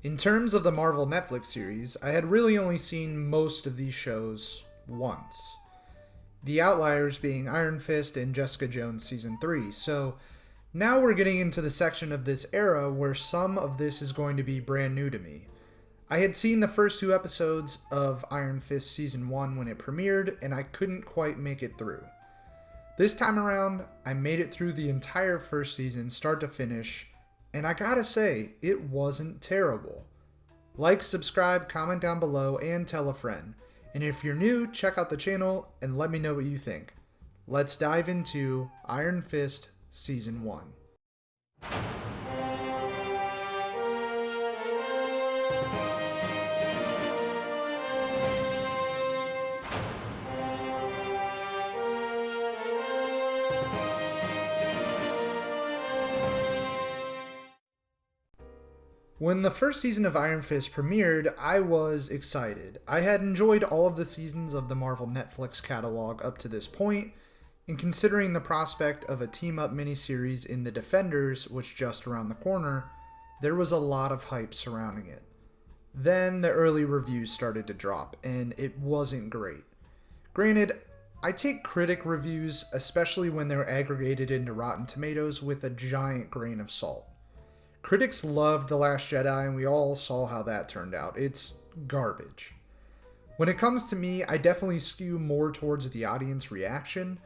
In terms of the Marvel Netflix series, I had really only seen most of these shows once. The outliers being Iron Fist and Jessica Jones Season 3, so now we're getting into the section of this era where some of this is going to be brand new to me. I had seen the first two episodes of Iron Fist Season 1 when it premiered, and I couldn't quite make it through. This time around, I made it through the entire first season, start to finish, and I gotta say, it wasn't terrible. Like, subscribe, comment down below, and tell a friend. And if you're new, check out the channel and let me know what you think. Let's dive into Iron Fist Season 1. When the first season of Iron Fist premiered, I was excited. I had enjoyed all of the seasons of the Marvel Netflix catalog up to this point, and considering the prospect of a team-up miniseries in The Defenders was just around the corner, there was a lot of hype surrounding it. Then the early reviews started to drop, and it wasn't great. Granted, I take critic reviews, especially when they're aggregated into Rotten Tomatoes, with a giant grain of salt. Critics loved The Last Jedi, and we all saw how that turned out. It's garbage. When it comes to me, I definitely skew more towards the audience reaction.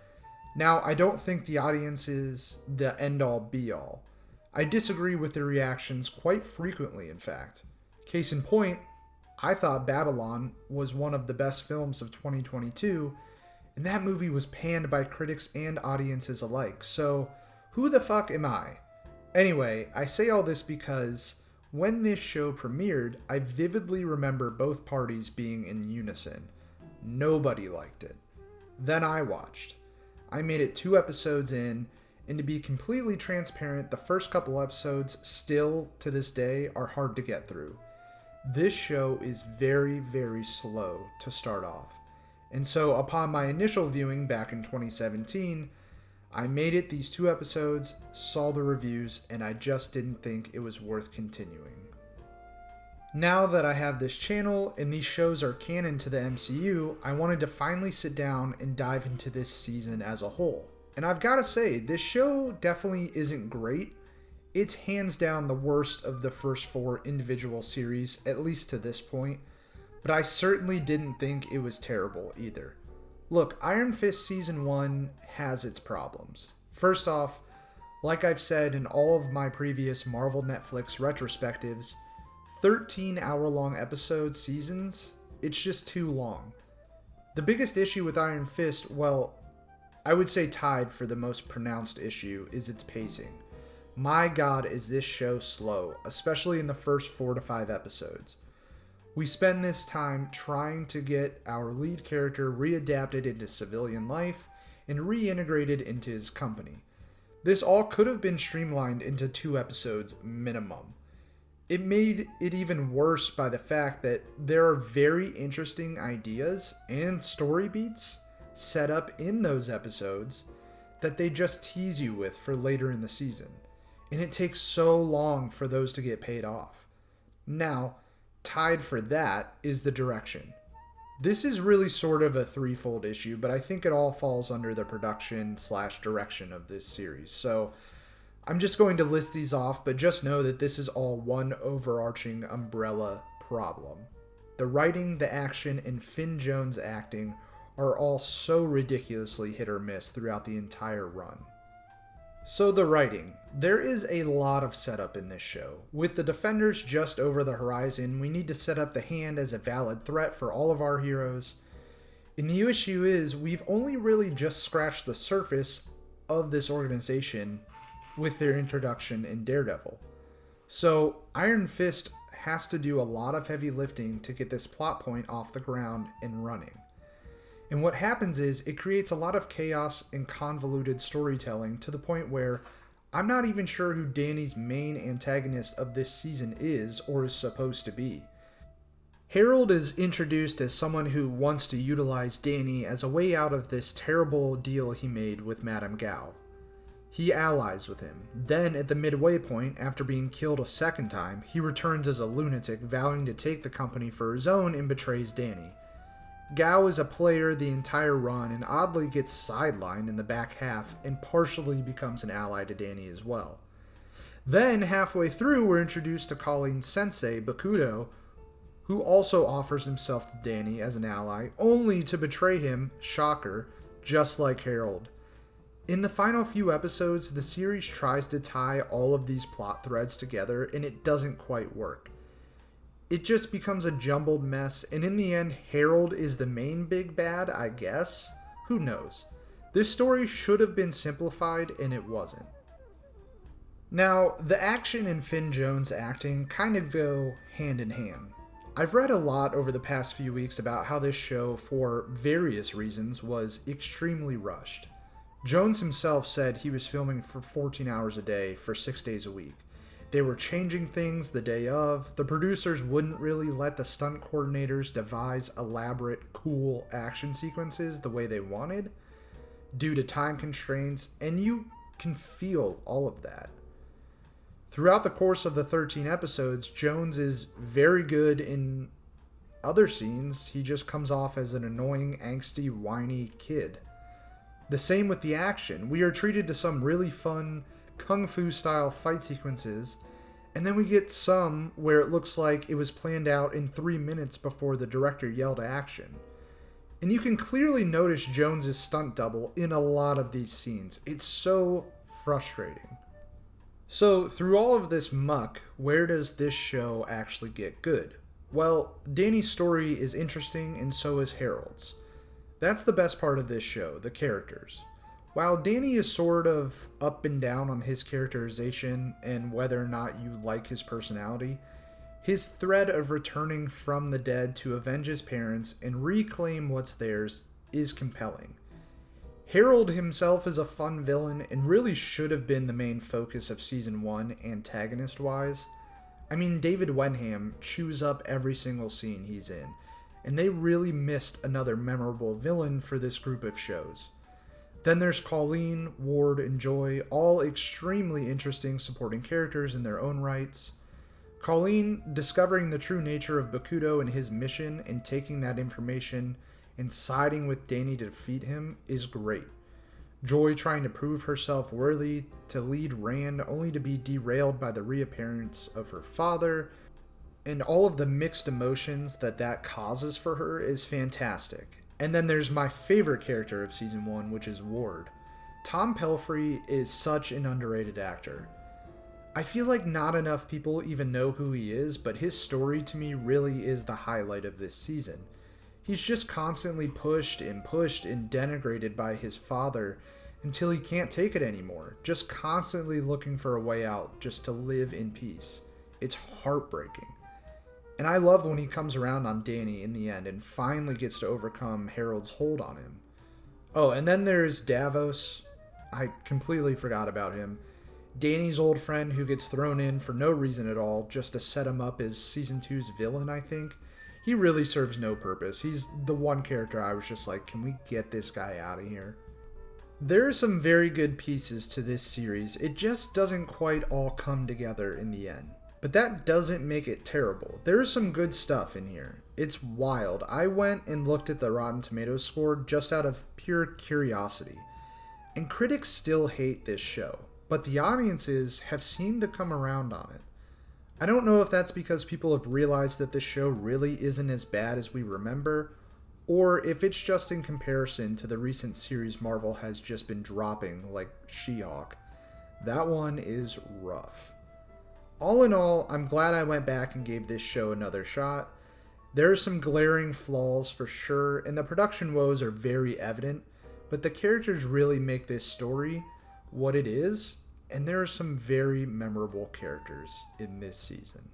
Now, I don't think the audience is the end-all be-all. I disagree with their reactions quite frequently, in fact. Case in point, I thought Babylon was one of the best films of 2022, and that movie was panned by critics and audiences alike, so who the fuck am I? Anyway, I say all this because when this show premiered, I vividly remember both parties being in unison. Nobody liked it. Then I watched. I made it 2 episodes in, and to be completely transparent, the first couple episodes still, to this day, are hard to get through. This show is very, very slow to start off. And so upon my initial viewing back in 2017, I made it these 2 episodes, saw the reviews, and I just didn't think it was worth continuing. Now that I have this channel and these shows are canon to the MCU, I wanted to finally sit down and dive into this season as a whole. And I've got to say, this show definitely isn't great. It's hands down the worst of the first 4 individual series, at least to this point, but I certainly didn't think it was terrible either. Look, Iron Fist Season 1 has its problems. First off, like I've said in all of my previous Marvel Netflix retrospectives, 13-hour-long episode seasons, it's just too long. The biggest issue with Iron Fist, well, I would say tied for the most pronounced issue, is its pacing. My god, is this show slow, especially in the first 4 to 5 episodes. We spend this time trying to get our lead character readapted into civilian life and reintegrated into his company. This all could have been streamlined into 2 episodes minimum. It made it even worse by the fact that there are very interesting ideas and story beats set up in those episodes that they just tease you with for later in the season. And it takes so long for those to get paid off. Now, tied for that is the direction. This is really sort of a threefold issue, but I think it all falls under the production/direction of this series. So I'm just going to list these off, but just know that this is all one overarching umbrella problem. The writing, the action, and Finn Jones' acting are all so ridiculously hit or miss throughout the entire run. So the writing. There is a lot of setup in this show. With the Defenders just over the horizon, we need to set up the Hand as a valid threat for all of our heroes. And the issue is, we've only really just scratched the surface of this organization with their introduction in Daredevil. So Iron Fist has to do a lot of heavy lifting to get this plot point off the ground and running. And what happens is, it creates a lot of chaos and convoluted storytelling to the point where I'm not even sure who Danny's main antagonist of this season is or is supposed to be. Harold is introduced as someone who wants to utilize Danny as a way out of this terrible deal he made with Madame Gao. He allies with him. Then, at the midway point, after being killed a second time, he returns as a lunatic, vowing to take the company for his own and betrays Danny. Gao is a player the entire run and oddly gets sidelined in the back half and partially becomes an ally to Danny as well. Then, halfway through, we're introduced to Colleen's sensei, Bakudo, who also offers himself to Danny as an ally, only to betray him, shocker, just like Harold. In the final few episodes, the series tries to tie all of these plot threads together, and it doesn't quite work. It just becomes a jumbled mess, and in the end, Harold is the main big bad, I guess? Who knows? This story should have been simplified, and it wasn't. Now, the action and Finn Jones' acting kind of go hand in hand. I've read a lot over the past few weeks about how this show, for various reasons, was extremely rushed. Jones himself said he was filming for 14 hours a day for 6 days a week. They were changing things the day of. The producers wouldn't really let the stunt coordinators devise elaborate, cool action sequences the way they wanted due to time constraints, and you can feel all of that. Throughout the course of the 13 episodes, Jones is very good in other scenes. He just comes off as an annoying, angsty, whiny kid. The same with the action. We are treated to some really fun kung fu style fight sequences, and then we get some where it looks like it was planned out in 3 minutes before the director yelled action. And you can clearly notice Jones's stunt double in a lot of these scenes. It's so frustrating. So, through all of this muck, where does this show actually get good? Well, Danny's story is interesting, and so is Harold's. That's the best part of this show, the characters. While Danny is sort of up and down on his characterization and whether or not you like his personality, his thread of returning from the dead to avenge his parents and reclaim what's theirs is compelling. Harold himself is a fun villain and really should have been the main focus of Season 1 antagonist-wise. I mean, David Wenham chews up every single scene he's in, and they really missed another memorable villain for this group of shows. Then there's Colleen, Ward, and Joy, all extremely interesting supporting characters in their own rights. Colleen discovering the true nature of Bakudo and his mission and taking that information and siding with Danny to defeat him is great. Joy trying to prove herself worthy to lead Rand only to be derailed by the reappearance of her father, and all of the mixed emotions that causes for her is fantastic. And then there's my favorite character of Season 1, which is Ward. Tom Pelphrey is such an underrated actor. I feel like not enough people even know who he is, but his story to me really is the highlight of this season. He's just constantly pushed and denigrated by his father until he can't take it anymore, just constantly looking for a way out, just to live in peace. It's heartbreaking. And I love when he comes around on Danny in the end and finally gets to overcome Harold's hold on him. Oh, and then there's Davos. I completely forgot about him. Danny's old friend who gets thrown in for no reason at all, just to set him up as Season 2's villain, I think. He really serves no purpose. He's the one character I was just like, can we get this guy out of here? There are some very good pieces to this series. It just doesn't quite all come together in the end. But that doesn't make it terrible. There's some good stuff in here. It's wild. I went and looked at the Rotten Tomatoes score just out of pure curiosity. And critics still hate this show, but the audiences have seemed to come around on it. I don't know if that's because people have realized that this show really isn't as bad as we remember, or if it's just in comparison to the recent series Marvel has just been dropping, like She-Hulk. That one is rough. All in all, I'm glad I went back and gave this show another shot. There are some glaring flaws for sure, and the production woes are very evident, but the characters really make this story what it is, and there are some very memorable characters in this season.